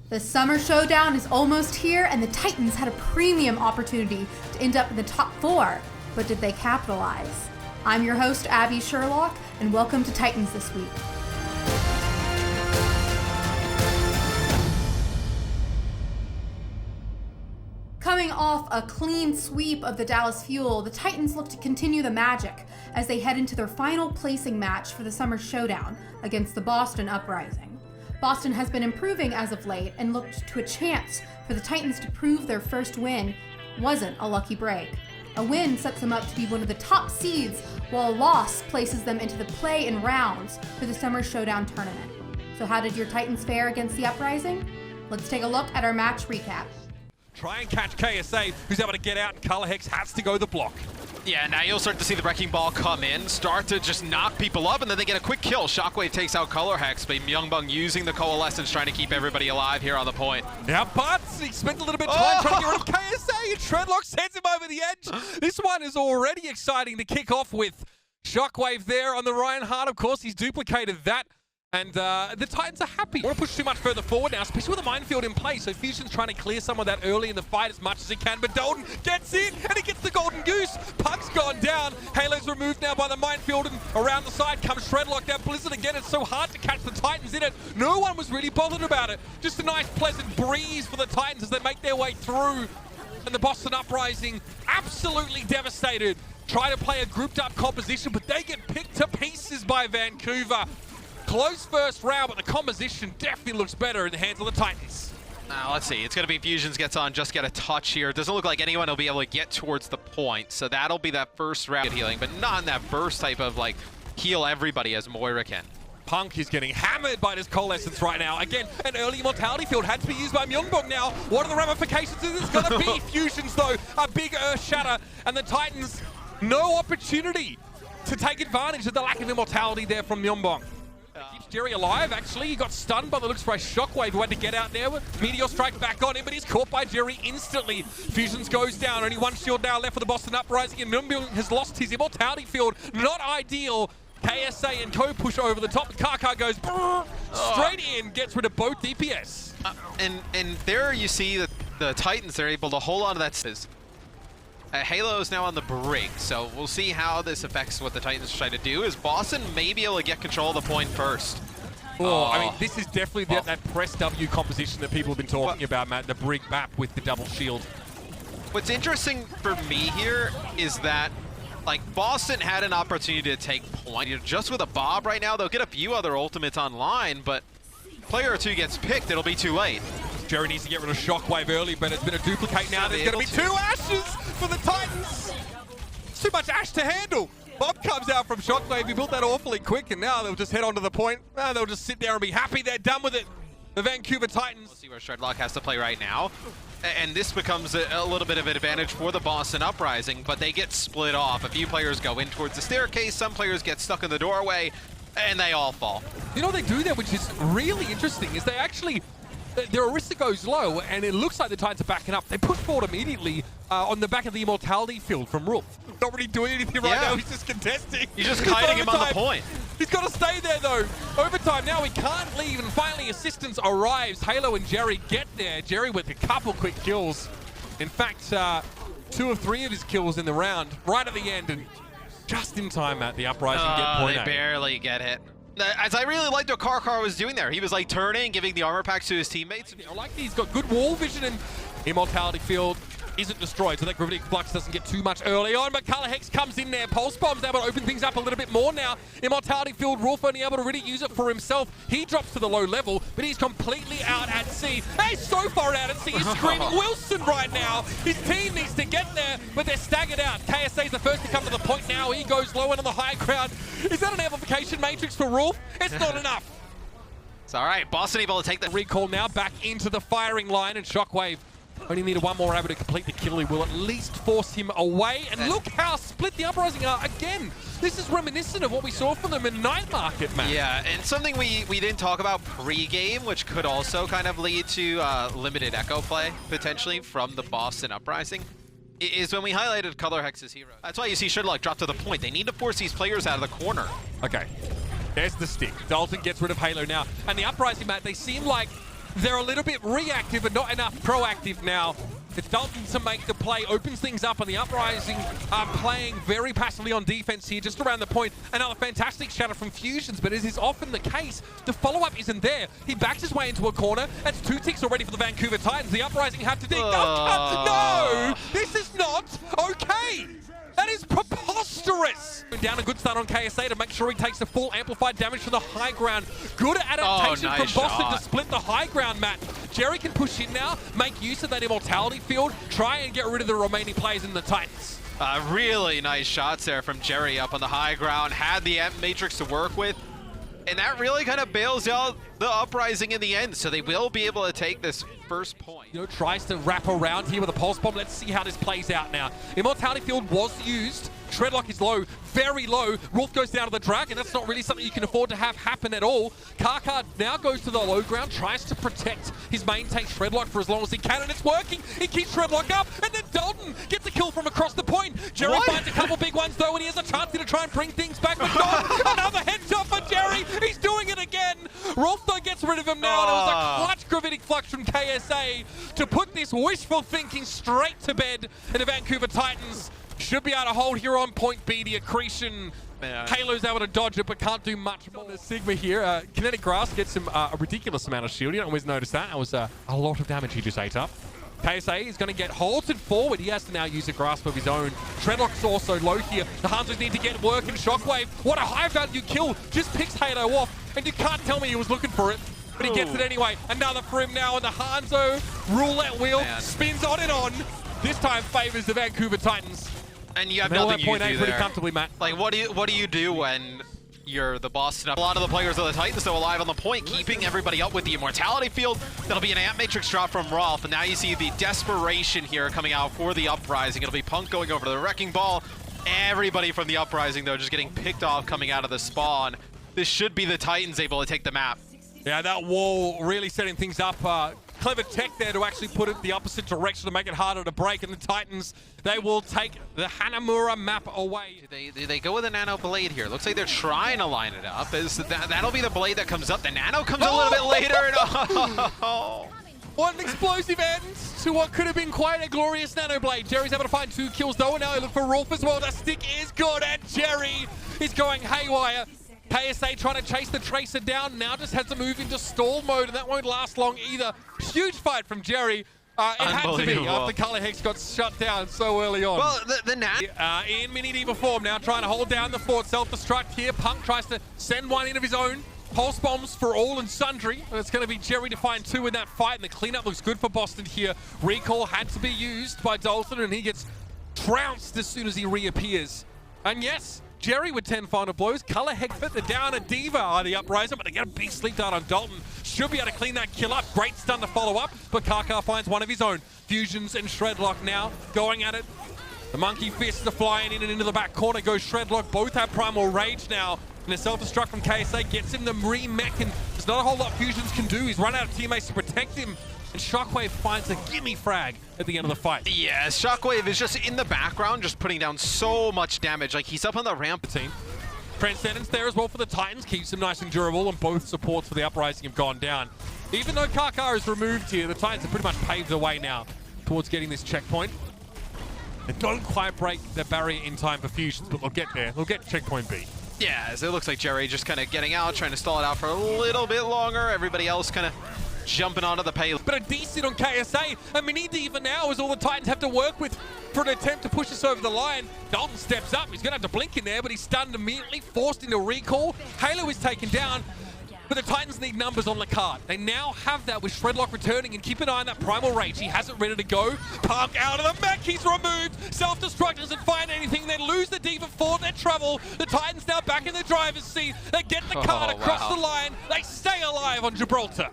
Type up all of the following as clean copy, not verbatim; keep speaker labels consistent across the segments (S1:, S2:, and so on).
S1: The summer showdown is almost here, and the Titans had a premium opportunity to end up in the top 4, but did they capitalize? I'm your host, Abby Sherlock, and welcome to Titans This Week. Coming off a clean sweep of the Dallas Fuel, the Titans look to continue the magic as they head into their final placing match for the summer showdown against the Boston Uprising. Boston has been improving as of late and looked to a chance for the Titans to prove their first win wasn't a lucky break. A win sets them up to be one of the top seeds, while a loss places them into the play-in rounds for the Summer Showdown tournament. So how did your Titans fare against the Uprising? Let's take a look at our match recap.
S2: Try and catch KSA, who's able to get out, and Color Hex has to go the block.
S3: Yeah, now you'll start to see the Wrecking Ball come in, start to just knock people up, and then they get a quick kill. Shockwave takes out Color Hex, but Myungbong using the Coalescence, trying to keep everybody alive here on the point.
S2: Now, but he spent a little bit of time trying to get rid of KSA, and Shredlock sends him over the edge. This one is already exciting to kick off with. Shockwave there on the Reinhardt, of course, he's duplicated that. And the Titans are happy. Want to push too much further forward now, especially with the minefield in place. So Fusion's trying to clear some of that early in the fight as much as he can. But Dalton gets in, and he gets the Golden Goose. Puck's gone down. Halo's removed now by the minefield, and around the side comes Shredlock. Now Blizzard again, it's so hard to catch the Titans in it. No one was really bothered about it. Just a nice, pleasant breeze for the Titans as they make their way through. And the Boston Uprising, absolutely devastated. Try to play a grouped-up composition, but they get picked to pieces by Vancouver. Close first round, but the composition definitely looks better in the hands of the Titans.
S3: Now, let's see. It's going to be Fusions gets on, just get a touch here. It doesn't look like anyone will be able to get towards the point, so that'll be that first round healing, but not in that burst type of, like, heal everybody as Moira can.
S2: Punk is getting hammered by this Coalescence right now. Again, an early Immortality field had to be used by Myungbong now. What are the ramifications of this going to be? Fusions, though, a big Earth Shatter, and the Titans, no opportunity to take advantage of the lack of Immortality there from Myungbong. Keeps Jerry alive, actually. He got stunned by the looks by Shockwave, who had to get out there. Meteor Strike back on him, but he's caught by Jerry instantly. Fusions goes down. Only one shield now left for the Boston Uprising, and Myungbong has lost his Immortality field. Not ideal. KSA and Co push over the top. Kaka goes straight in, gets rid of both DPS.
S3: And there you see that the Titans, they're able to hold on to that. Halo is now on the break, so we'll see how this affects what the Titans try to do. Is Boston may be able to get control of the point first?
S2: I mean, this is definitely that press W composition that people have been talking about, Matt. The brig map with the double shield.
S3: What's interesting for me here is that, like, Boston had an opportunity to take point. Just with a Bob right now, they'll get a few other ultimates online, but player or two gets picked, it'll be too late.
S2: Jerry needs to get rid of Shockwave early, but it's been a duplicate now. There's going to be 2 ashes for the Titans. It's too much ash to handle. Bob comes out from Shockwave. He built that awfully quick, and now they'll just head on to the point. They'll just sit there and be happy they're done with it. The Vancouver Titans.
S3: We'll see where Shredlock has to play right now. And this becomes a little bit of an advantage for the Boston Uprising, but they get split off. A few players go in towards the staircase. Some players get stuck in the doorway, and they all fall.
S2: You know what they do there, which is really interesting, is they actually... Their Orisa goes low, and it looks like the Titans are backing up. They push forward immediately on the back of the Immortality field from Rolf. Not really doing anything right now. He's just contesting.
S3: You're just kiting him on the point.
S2: He's got to stay there, though. Overtime now, he can't leave, and finally assistance arrives. Halo and Jerry get there. Jerry with a couple quick kills. In fact, 2 of 3 of his kills in the round, right at the end, and just in time at the Uprising get point
S3: They barely get hit. As I really liked what Karkar was doing there. He was like turning, giving the armor packs to his teammates.
S2: I like that he's got good wall vision, and Immortality field isn't destroyed, so that Gravitic Flux doesn't get too much early on, but Color Hex comes in there. Pulse Bomb's able to open things up a little bit more now. Immortality field, Rolf only able to really use it for himself. He drops to the low level, but he's completely out at sea. He's so far out at sea, he's screaming Wilson right now. His team needs to get there, but they're staggered out. KSA's the first to come to the point now. He goes low and on the high ground. Is that an amplification matrix for Rolf? It's not enough.
S3: It's all right. Boston able to take the
S2: recall now back into the firing line, and Shockwave only needed one more arrow to complete the kill. He will at least force him away. And look how split the Uprising are again. This is reminiscent of what we saw from them in Night Market, man.
S3: Yeah, and something we didn't talk about pre-game, which could also kind of lead to limited echo play, potentially, from the Boston Uprising, is when we highlighted Color Hex's hero. That's why you see Shredlock drop to the point. They need to force these players out of the corner.
S2: Okay, there's the stick. Dalton gets rid of Halo now. And the Uprising, Matt, they seem like They're a little bit reactive and not enough proactive now. It's Dalton to make the play, opens things up, and the Uprising are playing very passively on defense here, just around the point. Another fantastic shatter from Fusions, but as is often the case, the follow-up isn't there. He backs his way into a corner. That's 2 ticks already for the Vancouver Titans. The Uprising have to dig. No! This is not okay! That is preposterous! Down a good start on KSA to make sure he takes the full amplified damage from the high ground. Good adaptation
S3: nice
S2: from Boston
S3: shot
S2: to split the high ground, Matt. Jerry can push in now, make use of that immortality field, try and get rid of the remaining players in the Titans.
S3: Really nice shots there from Jerry up on the high ground. Had the Amp Matrix to work with. And that really kind of bails out the Uprising in the end, so they will be able to take this first point.
S2: You know, tries to wrap around here with a pulse bomb. Let's see how this plays out now. Immortality field was used. Shredlock is low, very low. Rolf goes down to the Dragon. That's not really something you can afford to have happen at all. Karkar now goes to the low ground, tries to protect his main tank Shredlock for as long as he can, and it's working. He keeps Shredlock up, and then Dalton gets a kill from across the point. Jerry finds a couple big ones though, and he has a chance here to try and bring things back. But another headshot for Jerry. He's doing it again. Rolf though gets rid of him now, and it was a clutch gravitic flux from KSA to put this wishful thinking straight to bed, and the Vancouver Titans should be able to hold here on point B. The accretion. Halo's able to dodge it, but can't do much more. The Sigma here. Kinetic Grass gets him a ridiculous amount of shield. You don't always notice that. That was a lot of damage he just ate up. KSA is going to get halted forward. He has to now use a grasp of his own. Shredlock's also low here. The Hanzos need to get work, and Shockwave, what a high value kill. Just picks Halo off, and you can't tell me he was looking for it. But he gets it anyway. Another for him now, and the Hanzo roulette wheel spins on and on. This time favors the Vancouver Titans.
S3: And you have nothing you can do
S2: pretty
S3: there.
S2: Comfortably, Matt.
S3: Like, what do you do when you're the Boston? A lot of the players of the Titans still alive on the point, keeping everybody up with the immortality field. That'll be an Amp Matrix drop from Rolf, and now you see the desperation here coming out for the Uprising. It'll be Punk going over to the Wrecking Ball. Everybody from the Uprising, though, just getting picked off coming out of the spawn. This should be the Titans able to take the map.
S2: Yeah, that wall really setting things up. Clever tech there to actually put it the opposite direction to make it harder to break. And the Titans, they will take the Hanamura map away.
S3: Do they go with a Nano Blade here? Looks like they're trying to line it up. That'll be the blade that comes up. The Nano comes a little bit later.
S2: What an explosive end to what could have been quite a glorious Nano Blade. Jerry's able to find 2 kills though, and now they look for Rolf as well. The stick is good, and Jerry is going haywire. KSA trying to chase the Tracer down, now just has to move into stall mode, and that won't last long either. Huge fight from Jerry. It had to be after Color Hex got shut down so early on.
S3: Well, the Nat...
S2: in Mini D form now, trying to hold down the fort. Self-destruct here. Punk tries to send one in of his own. Pulse bombs for all and sundry. And it's going to be Jerry to find 2 in that fight, and the cleanup looks good for Boston here. Recall had to be used by Dalton, and he gets trounced as soon as he reappears. And yes, Jerry with 10 final blows. Color Hegbert, the down a Diva are the Uprising, but they get a big sleep dart on Dalton. Should be able to clean that kill up. Great stun to follow up, but Karkar finds one of his own. Fusions and Shredlock now going at it. The Monkey Fists are flying in and into the back corner. Goes Shredlock. Both have Primal Rage now. And a self-destruct from KSA gets him the re-mech, and there's not a whole lot Fusions can do. He's run out of teammates to protect him. And Shockwave finds a gimme frag at the end of the fight.
S3: Yeah, Shockwave is just in the background, just putting down so much damage. Like, he's up on the ramp.
S2: Team. Transcendence there as well for the Titans. Keeps him nice and durable, and both supports for the Uprising have gone down. Even though Karkar is removed here, the Titans have pretty much paved the way now towards getting this checkpoint. They don't quite break the barrier in time for Fusions, but they'll get there. They'll get checkpoint B.
S3: Yeah, so it looks like Jerry just kind of getting out, trying to stall it out for a little bit longer. Everybody else kind of jumping onto the payload.
S2: But a decent on KSA. I mean, even now is all the Titans have to work with for an attempt to push us over the line. Dalton steps up. He's going to have to blink in there, but he's stunned immediately, forced into recall. Halo is taken down, but the Titans need numbers on the card. They now have that with Shredlock returning, and keep an eye on that Primal Rage. He has it ready to go. Punk out of the mech. He's removed. Self-destruct doesn't find anything. They lose the Diva for their trouble. The Titans now back in the driver's seat. They get the card across the line. They stay alive on Gibraltar.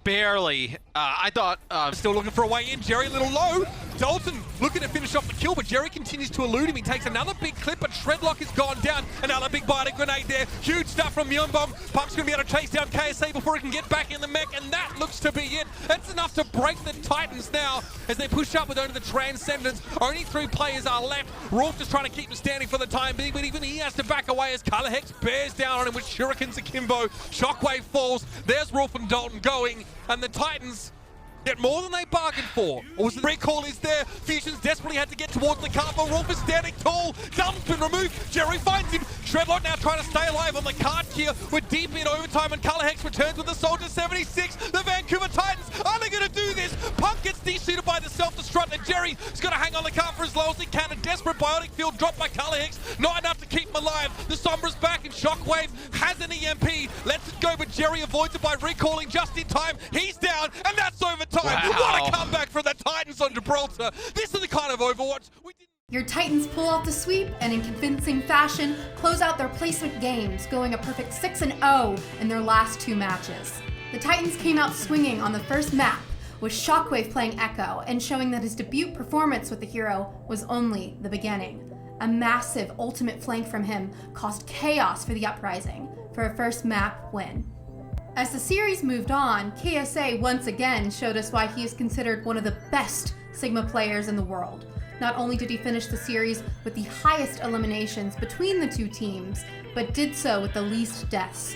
S3: Barely. I thought...
S2: Still looking for a way in. Jerry a little low. Dalton looking to finish off the kill, but Jerry continues to elude him. He takes another big clip, but Shredlock has gone down. Another big bite of grenade there. Huge stuff from Myeonbom. Puck's going to be able to chase down KSA before he can get back in the mech, and that looks to be it. That's enough to break the Titans now as they push up with only the Transcendence. Only 3 players are left. Rolf just trying to keep him standing for the time being, but even he has to back away as Color Hex bears down on him with Shurikens akimbo. Shockwave falls. There's Rolf and Dalton going, and the Titans get more than they bargained for. Or was the recall is there? Fusions desperately had to get towards the car, but Rolf is standing tall. Dalton's been removed. Jerry finds him. Shredlock now trying to stay alive on the card here. We're deep in overtime, and Color Hex returns with the Soldier 76. The Vancouver Titans, are they going to do this? Punk gets de-suited by the self-destruct, and Jerry is going to hang on the car for as low as he can. A desperate biotic field dropped by Color Hex. Not enough to keep him alive. The Sombra's back, and Shockwave has an EMP. Lets it go, but Jerry avoids it by recalling just in time. He's down, and that's overtime.
S3: Wow.
S2: What a comeback from the Titans on Gibraltar. This is the kind of Overwatch we didn't.
S1: Your Titans pull off the sweep and in convincing fashion close out their placement games, going a perfect 6-0 in their last 2 matches. The Titans came out swinging on the first map, with Shockwave playing Echo and showing that his debut performance with the hero was only the beginning. A massive ultimate flank from him caused chaos for the Uprising for a first map win. As the series moved on, KSA once again showed us why he is considered one of the best Sigma players in the world. Not only did he finish the series with the highest eliminations between the 2 teams, but did so with the least deaths.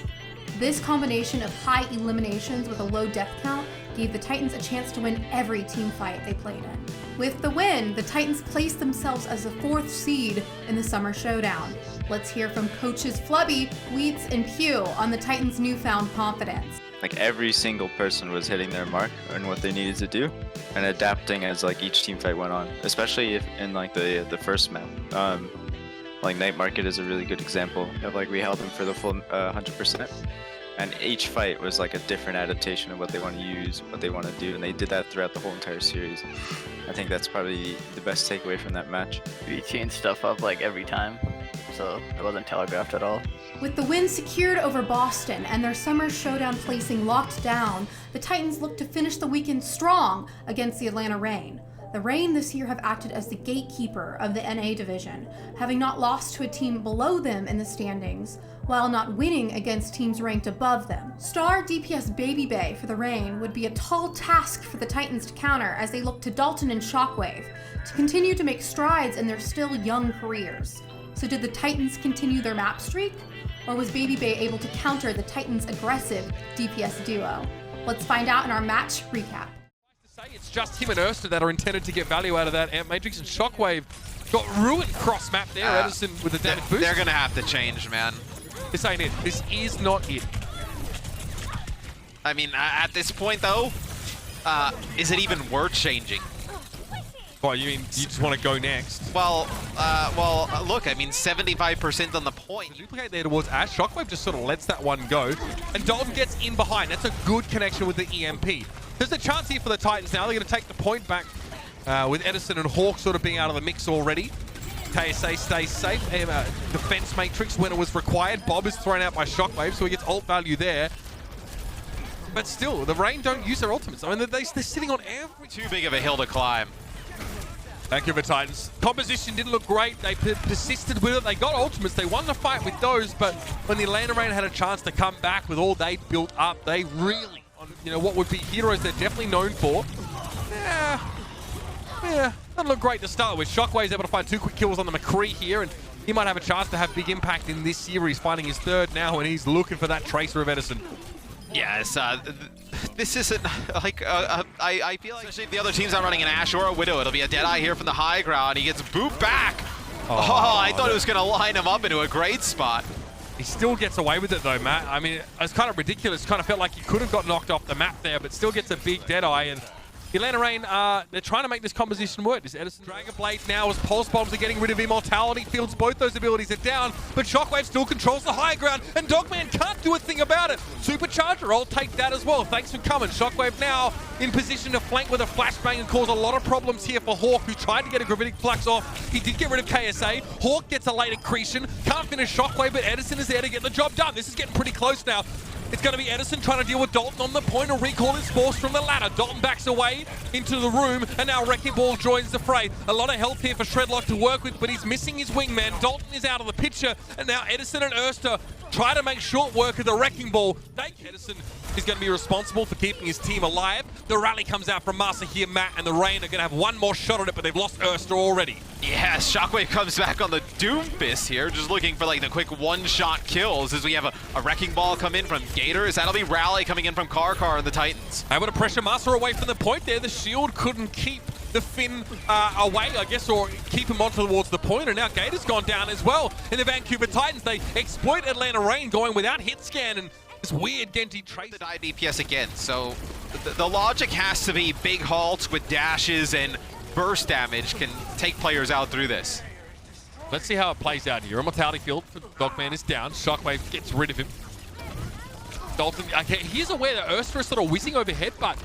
S1: This combination of high eliminations with a low death count gave the Titans a chance to win every team fight they played in. With the win, the Titans placed themselves as the 4th seed in the Summer Showdown. Let's hear from coaches Flubby, Wheats, and Pew on the Titans' newfound confidence.
S4: Like every single person was hitting their mark and what they needed to do and adapting as like each team fight went on, especially if in like the first map. Like Night Market is a really good example of like we held them for the full 100%. And each fight was like a different adaptation of what they want to use, what they want to do, and they did that throughout the whole entire series. I think that's probably the best takeaway from that match.
S5: We changed stuff up like every time, so it wasn't telegraphed at all.
S1: With the win secured over Boston and their Summer Showdown placing locked down, the Titans look to finish the weekend strong against the Atlanta Reign. The Reign this year have acted as the gatekeeper of the NA division, having not lost to a team below them in the standings, while not winning against teams ranked above them. Star DPS Baby Bay for the Reign would be a tall task for the Titans to counter as they look to Dalton and Shockwave to continue to make strides in their still young careers. So did the Titans continue their map streak? Or was Baby Bay able to counter the Titans' aggressive DPS duo? Let's find out in our match recap.
S2: It's just him and Erster that are intended to get value out of that Amp Matrix, and Shockwave got ruined cross map there. Edison with a damage boost.
S3: They're going to have to change, man.
S2: This ain't it. This is not it.
S3: I mean, at this point, though, is it even worth changing?
S2: Oh, you mean you just want to go next?
S3: Well, look, I mean, 75% on the point.
S2: Duplicate there towards Ash. Shockwave just sort of lets that one go, and Dalton gets in behind. That's a good connection with the EMP. There's a chance here for the Titans now. They're going to take the point back with Edison and Hawk sort of being out of the mix already. KSA stays safe. Defense Matrix when it was required. Bob is thrown out by Shockwave, so he gets ult value there. But still, the Reign don't use their ultimates. I mean, they're sitting on every...
S3: Too big of a hill to climb.
S2: Vancouver Titans. Composition didn't look great. They persisted with it. They got ultimates. They won the fight with those, but when the Atlanta Reign had a chance to come back with all they'd built up, they really, you know, what would be heroes they're definitely known for. Yeah, doesn't look great to start with. Shockwave's able to find 2 quick kills on the McCree here, and he might have a chance to have big impact in this series, finding his 3rd now, and he's looking for that Tracer of Edison.
S3: Yes, this isn't like, I feel like especially if the other team's not running an Ashe or a Widow, it'll be a Deadeye here from the high ground. He gets booped back. Oh, I thought it was going to line him up into a great spot.
S2: He still gets away with it though, Matt. I mean, it's kind of ridiculous. Kind of felt like he could have got knocked off the map there, but still gets a big Deadeye. And the Atlanta Reign, they're trying to make this composition work. This Edison Dragon Blade now as Pulse Bombs are getting rid of Immortality. Fields both those abilities are down, but Shockwave still controls the high ground, and Dogman can't do a thing about it. Supercharger, I'll take that as well. Thanks for coming. Shockwave now in position to flank with a flashbang and cause a lot of problems here for Hawk, who tried to get a Gravitic Flux off. He did get rid of KSA. Hawk gets a late accretion. Can't finish Shockwave, but Edison is there to get the job done. This is getting pretty close now. It's going to be Edison trying to deal with Dalton on the point and recall his force from the ladder. Dalton backs away into the room, and now Wrecking Ball joins the fray. A lot of health here for Shredlock to work with, but he's missing his wingman. Dalton is out of the picture, and now Edison and Erster try to make short work of the Wrecking Ball. Edison is going to be responsible for keeping his team alive. The rally comes out from Masa here, Matt, and the Rain are going to have one more shot at it, but they've lost Erster already.
S3: Yeah, Shockwave comes back on the Doom Fist here, just looking for like the quick one-shot kills as we have a Wrecking Ball come in from Gators. That'll be Rally coming in from Karkar and the Titans.
S2: Able to pressure Masa away from the point there. The shield couldn't keep the Finn away, I guess, or keep him on towards the point, and now Gator's gone down as well. In the Vancouver Titans, they exploit Atlanta Rain going without hit scan, and this weird Genty trace.
S3: The die DPS again, so the logic has to be big halts with dashes and burst damage can take players out through this.
S2: Let's see how it plays out here. Immortality Field for Dogman is down. Shockwave gets rid of him. Dalton, okay, he's aware that Erster is sort of whizzing overhead, but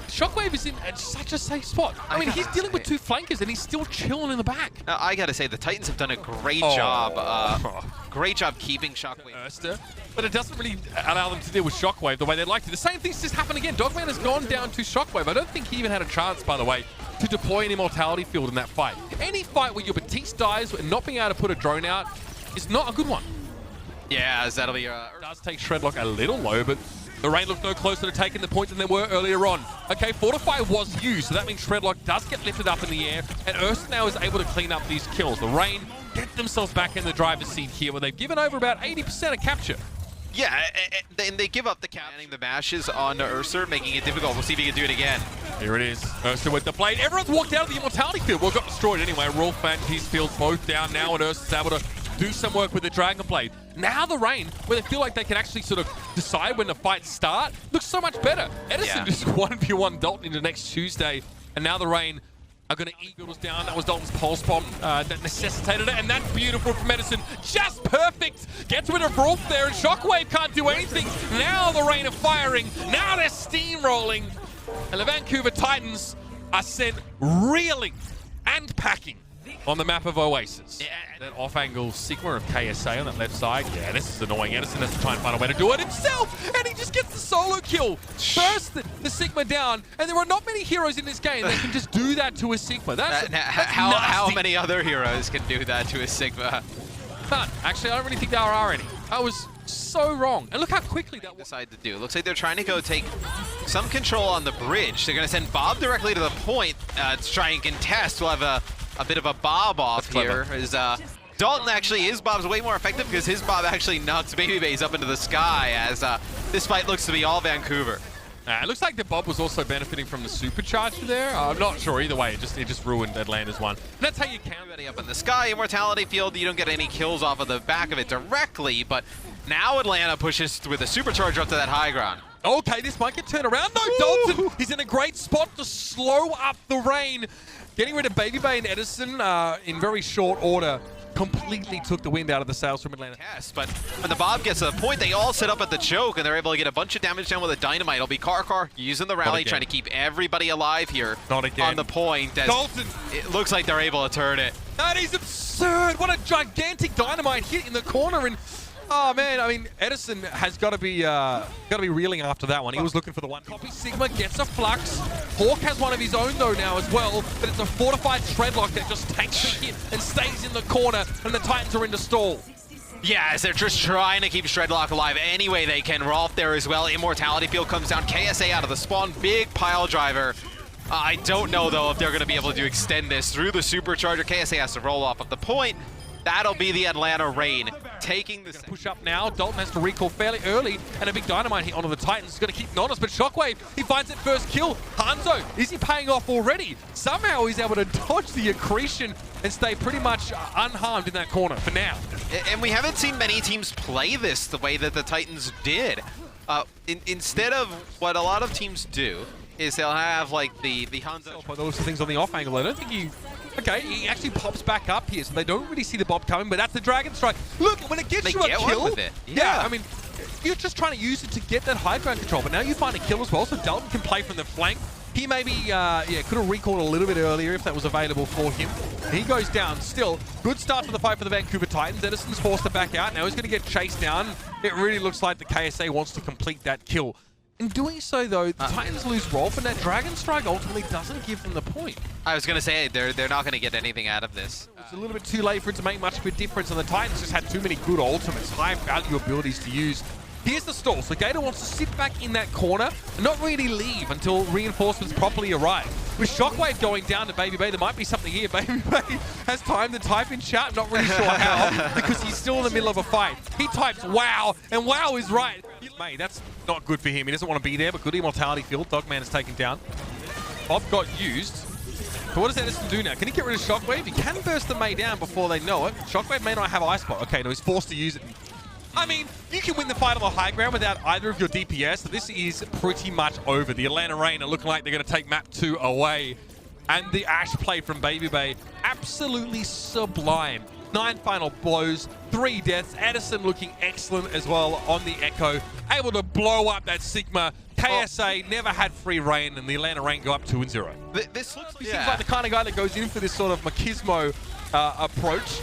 S2: Shockwave is in such a safe spot. I mean, he's dealing with two flankers and he's still chilling in the back.
S3: I gotta say, the Titans have done a great job. Great job keeping Shockwave.
S2: Erster, but it doesn't really allow them to deal with Shockwave the way they'd like to. The same thing's just happened again. Dogman has gone down to Shockwave. I don't think he even had a chance, by the way, to deploy an Immortality Field in that fight. Any fight where your Batiste dies and not being able to put a drone out is not a good one.
S3: Yeah, as that'll be...
S2: does take Shredlock a little low, but the Rain looked no closer to taking the point than they were earlier on. Okay, Fortify was used, so that means Shredlock does get lifted up in the air, and Erster now is able to clean up these kills. The Rain get themselves back in the driver's seat here, where they've given over about 80% of capture.
S3: Yeah, and they give up the canning the mashes on Erster, making it difficult. We'll see if he can do it again.
S2: Here it is. Erster with the blade. Everyone's walked out of the Immortality Field. Well, got destroyed anyway. Rolf and his field both down now, and Erster's able to do some work with the Dragon Blade. Now the Rain, where they feel like they can actually sort of decide when the fights start, looks so much better. Edison just 1v1 Dalton into next Tuesday, and now the Rain are going to eagles down. That was Dalton's pulse bomb that necessitated it, and that's beautiful from Edison. Just perfect. Gets rid of Rolf there, and Shockwave can't do anything. Now the Rain are firing. Now they're steamrolling, and the Vancouver Titans are sent reeling and packing on the map of Oasis. Yeah, that off-angle Sigma of KSA on that left side. Yeah, this is annoying. Edison has to try and find a way to do it himself, and he just gets the solo kill. Burst the Sigma down, and there are not many heroes in this game that can just do that to a Sigma. That's
S3: how many other heroes can do that to a Sigma?
S2: None. Actually, I don't really think there are any. I was so wrong. And look how quickly that
S3: decided to do. Looks like they're trying to go take some control on the bridge. They're going to send Bob directly to the point to try and contest. We'll have a bit of a Bob off here. As Dalton actually, his Bob's way more effective because his Bob actually knocks Baby Bays up into the sky as this fight looks to be all Vancouver.
S2: It looks like the Bob was also benefiting from the supercharger there. I'm not sure either way. It just ruined Atlanta's one. And that's how you count.
S3: Up in the sky, Immortality Field, you don't get any kills off of the back of it directly, but now Atlanta pushes with a supercharger up to that high ground.
S2: Okay, this might get turned around. No, Dalton, he's in a great spot to slow up the Rain. Getting rid of Baby Bay and Edison in very short order completely took the wind out of the sails from Atlanta.
S3: Yes, but when the Bob gets to the point, they all set up at the choke, and they're able to get a bunch of damage down with a dynamite. It'll be Karkar using the rally, trying to keep everybody alive here on the point. As
S2: Dalton!
S3: It looks like they're able to turn it.
S2: That is absurd! What a gigantic dynamite hit in the corner, and oh man, I mean, Edison has got to be reeling after that one. He was looking for the one. Copy Sigma gets a flux. Hawk has one of his own though now as well, but it's a fortified Shredlock that just takes the hit and stays in the corner, and the Titans are in the stall.
S3: Yeah, as they're just trying to keep Shredlock alive any way they can. Rolf there as well. Immortality Field comes down. KSA out of the spawn. Big pile driver. I don't know though if they're going to be able to extend this through the supercharger. KSA has to roll off of the point. That'll be the Atlanta Rain taking the
S2: push up now. Dalton has to recall fairly early, and a big dynamite hit onto the Titans. He's going to keep Nonus, but Shockwave, he finds it first kill. Hanzo, is he paying off already? Somehow he's able to dodge the accretion and stay pretty much unharmed in that corner for now.
S3: And we haven't seen many teams play this the way that the Titans did. Instead of what a lot of teams do, is they'll have like the Hanzo.
S2: By those things on the off angle, I don't think he. Okay, he actually pops back up here, so they don't really see the Bob coming, but that's the Dragon Strike. Look, when it gets you a kill,
S3: with it.
S2: Yeah, I mean, you're just trying to use it to get that high ground control, but now you find a kill as well, so Dalton can play from the flank. He maybe, could have recalled a little bit earlier if that was available for him. He goes down still. Good start to the fight for the Vancouver Titans. Edison's forced to back out. Now he's going to get chased down. It really looks like the KSA wants to complete that kill. In doing so, though, the Titans lose Rolf, and that Dragon Strike ultimately doesn't give them the point.
S3: I was going to say, they're not going to get anything out of this.
S2: It's a little bit too late for it to make much of a difference, and the Titans just had too many good ultimates, high-value abilities to use. Here's the stall. So Gator wants to sit back in that corner and not really leave until reinforcements properly arrive. With Shockwave going down to Baby Bay, there might be something here. Baby Bay has time to type in chat, not really sure how, because he's still in the middle of a fight. He types wow, and wow is right. Mate, that's not good for him. He doesn't want to be there, but good immortality field. Dogman is taken down. Bob got used. So what does Edison do now? Can he get rid of Shockwave? He can burst the May down before they know it. Shockwave may not have Ice Block. Okay, no, he's forced to use it. I mean, you can win the fight on the high ground without either of your DPS, so this is pretty much over. The Atlanta Reign are looking like they're going to take map 2 away. And the Ash play from Baby Bay, absolutely sublime. 9 final blows, 3 deaths. Edison looking excellent as well on the Echo, able to blow up that Sigma. KSA never had free reign, and the Atlanta Reign go up 2-0.
S3: This looks
S2: He seems like the kind of guy that goes in for this sort of machismo approach.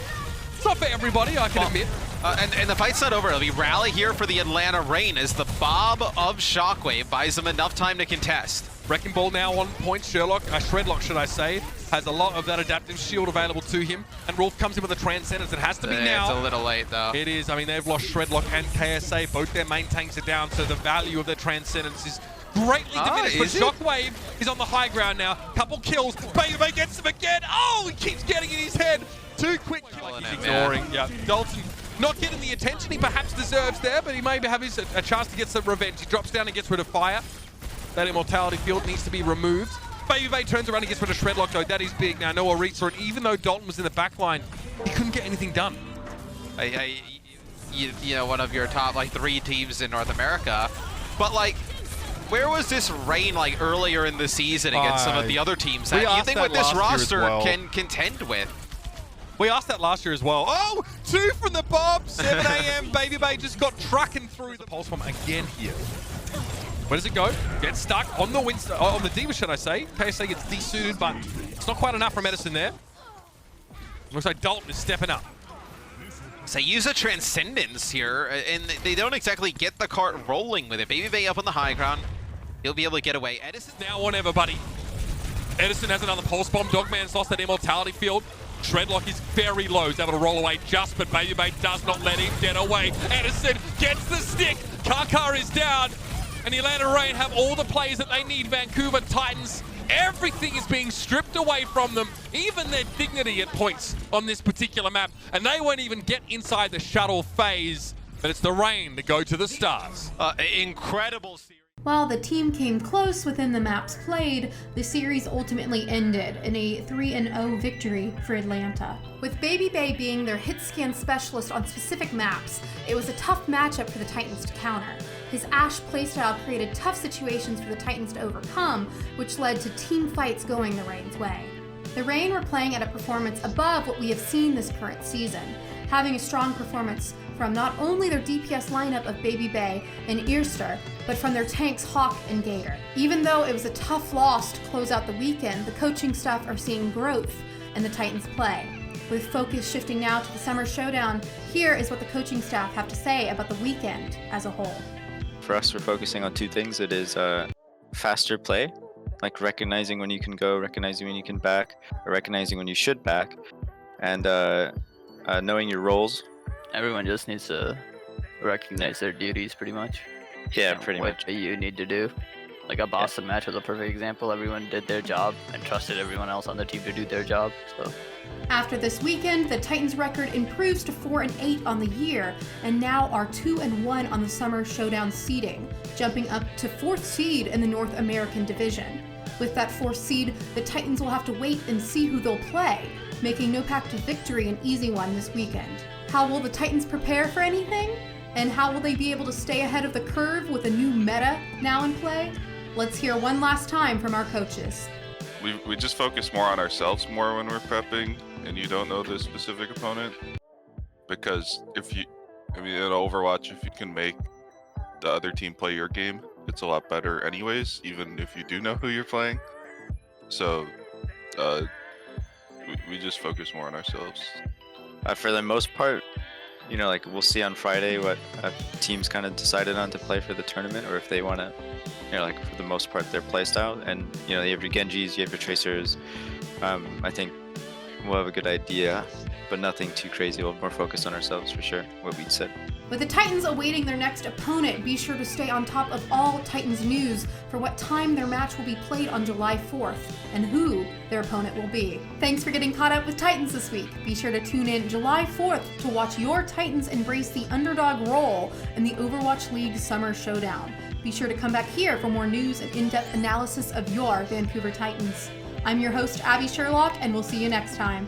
S2: It's not for everybody, I can admit.
S3: And the fight's not over. It'll be rally here for the Atlanta Reign as the Bob of Shockwave buys them enough time to contest.
S2: Wrecking Ball now on point. Shredlock, should I say, has a lot of that adaptive shield available to him. And Rolf comes in with a Transcendence. It has to be now.
S3: It's a little late, though.
S2: It is. I mean, they've lost Shredlock and KSA. Both their main tanks are down, so the value of their Transcendence is greatly diminished. But Shockwave is on the high ground now. Couple kills. Baby Bay gets him again. Oh, he keeps getting in his head. 2 quick kills. Like he's ignoring. Yeah, Dalton not getting the attention he perhaps deserves there, but he may have a chance to get some revenge. He drops down and gets rid of fire. That immortality field needs to be removed. Baby Bay turns around and gets rid of Shredlock, though. That is big now. No Aretha, and even though Dalton was in the back line, he couldn't get anything done.
S3: You know, one of your top, like, 3 teams in North America. But, like, where was this Reign, like, earlier in the season against some of the other teams that you think what this roster can contend with?
S2: We asked that last year as well. Oh, 2 from the Bob. 7 a.m. Baby Bay just got trucking through the pulse bomb again here. Where does it go? Gets stuck on the Winston, on the Diva, should I say. KSA gets desuited, but it's not quite enough from Edison there. Looks like Dalton is stepping up.
S3: So use a Transcendence here, and they don't exactly get the cart rolling with it. Baby Bay up on the high ground. He'll be able to get away. Edison
S2: now or never, buddy. Edison has another pulse bomb. Dogman's lost that immortality field. Shredlock is very low. He's able to roll away just, but Baby Bay does not let him get away. Edison gets the stick. Karkar is down. And the Atlanta Reign have all the plays that they need. Vancouver Titans, everything is being stripped away from them, even their dignity at points on this particular map. And they won't even get inside the shuttle phase, but it's the Reign that go to the stars.
S3: Incredible series.
S1: While the team came close within the maps played, the series ultimately ended in a 3-0 victory for Atlanta. With Baby Bay being their hit scan specialist on specific maps, it was a tough matchup for the Titans to counter. His Ashe playstyle created tough situations for the Titans to overcome, which led to team fights going the Reign's way. The Reign were playing at a performance above what we have seen this current season, having a strong performance from not only their DPS lineup of Baby Bay and Earster, but from their tanks Hawk and Gator. Even though it was a tough loss to close out the weekend, the coaching staff are seeing growth in the Titans' play. With focus shifting now to the Summer Showdown, here is what the coaching staff have to say about the weekend as a whole.
S4: For us, we're focusing on 2 things. It is faster play, like recognizing when you can go, recognizing when you can back, or recognizing when you should back, and knowing your roles.
S5: Everyone just needs to recognize their duties, pretty much.
S4: Yeah, pretty much.
S5: What you need to do. Like a Boston match was a perfect example. Everyone did their job and trusted everyone else on the team to do their job. So.
S1: After this weekend, the Titans' record improves to 4-8 on the year, and now are 2-1 on the Summer Showdown seeding, jumping up to 4th seed in the North American Division. With that 4th seed, the Titans will have to wait and see who they'll play, making no path to victory an easy one this weekend. How will the Titans prepare for anything? And how will they be able to stay ahead of the curve with a new meta now in play? Let's hear one last time from our coaches.
S6: We just focus more on ourselves more when we're prepping and you don't know the specific opponent. Because in Overwatch, if you can make the other team play your game, it's a lot better anyways, even if you do know who you're playing. So we just focus more on ourselves.
S4: For the most part, you know, like we'll see on Friday what teams kind of decided on to play for the tournament, or if they want to, you know, like for the most part their play style. And you know, you have your Genjis, you have your Tracers. I think we'll have a good idea, but nothing too crazy. We'll more focus on ourselves for sure, what we'd said.
S1: With the Titans awaiting their next opponent, be sure to stay on top of all Titans news for what time their match will be played on July 4th and who their opponent will be. Thanks for getting caught up with Titans this week. Be sure to tune in July 4th to watch your Titans embrace the underdog role in the Overwatch League Summer Showdown. Be sure to come back here for more news and in-depth analysis of your Vancouver Titans. I'm your host, Abby Sherlock, and we'll see you next time.